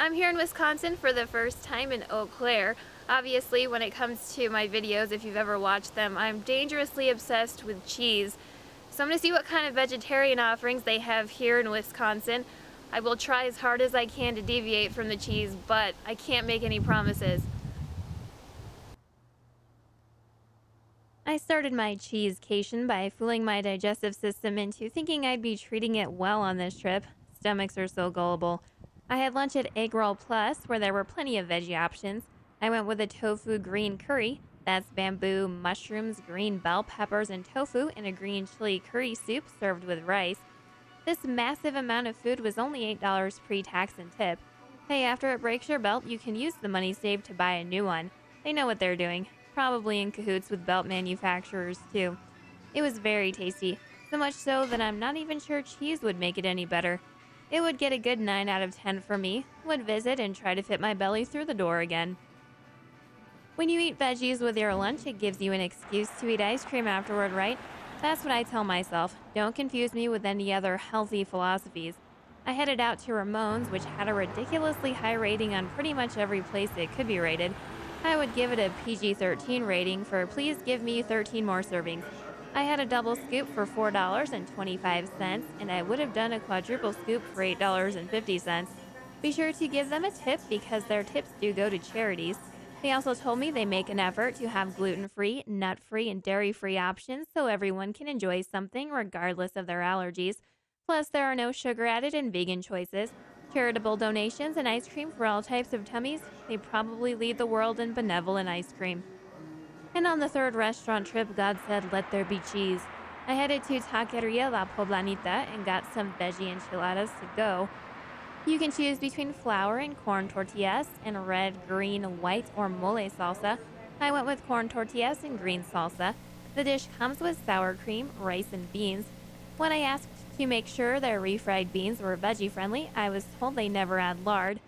I'm here in Wisconsin for the first time in Eau Claire. Obviously, when it comes to my videos, if you've ever watched them, I'm dangerously obsessed with cheese. So I'm going to see what kind of vegetarian offerings they have here in Wisconsin. I will try as hard as I can to deviate from the cheese, but I can't make any promises. I started my cheesecation by fooling my digestive system into thinking I'd be treating it well on this trip. Stomachs are so gullible. I had lunch at Egg Roll Plus, where there were plenty of veggie options. I went with a tofu green curry. That's bamboo, mushrooms, green bell peppers, and tofu in a green chili curry soup served with rice. This massive amount of food was only $8 pre-tax and tip. Hey, after it breaks your belt, you can use the money saved to buy a new one. They know what they're doing. Probably in cahoots with belt manufacturers, too. It was very tasty, so much so that I'm not even sure cheese would make it any better. It would get a good 9 out of 10 for me, would visit and try to fit my belly through the door again. When you eat veggies with your lunch, it gives you an excuse to eat ice cream afterward, right? That's what I tell myself. Don't confuse me with any other healthy philosophies. I headed out to Ramon's, which had a ridiculously high rating on pretty much every place it could be rated. I would give it a PG-13 rating for please give me 13 more servings. I had a double scoop for $4.25, and I would have done a quadruple scoop for $8.50. Be sure to give them a tip because their tips do go to charities. They also told me they make an effort to have gluten-free, nut-free, and dairy-free options so everyone can enjoy something regardless of their allergies. Plus, there are no sugar-added and vegan choices. Charitable donations and ice cream for all types of tummies. They probably lead the world in benevolent ice cream. And on the third restaurant trip, God said, let there be cheese. I headed to Taqueria La Poblanita and got some veggie enchiladas to go. You can choose between flour and corn tortillas and red, green, white, or mole salsa. I went with corn tortillas and green salsa. The dish comes with sour cream, rice, and beans. When I asked to make sure their refried beans were veggie-friendly, I was told they never add lard.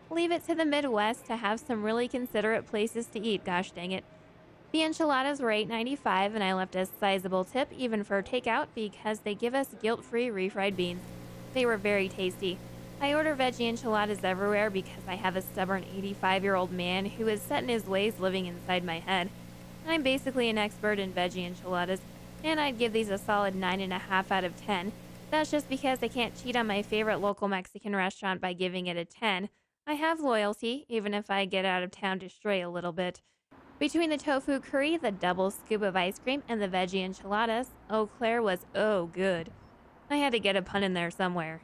Leave it to the Midwest to have some really considerate places to eat, gosh dang it. The enchiladas were $8.95 and I left a sizable tip even for takeout because they give us guilt-free refried beans. They were very tasty. I order veggie enchiladas everywhere because I have a stubborn 85-year-old man who is set in his ways living inside my head. I'm basically an expert in veggie enchiladas, and I'd give these a solid 9.5 out of 10. That's just because I can't cheat on my favorite local Mexican restaurant by giving it a 10. I have loyalty, even if I get out of town to stray a little bit. Between the tofu curry, the double scoop of ice cream, and the veggie enchiladas, Eau Claire was good. I had to get a pun in there somewhere.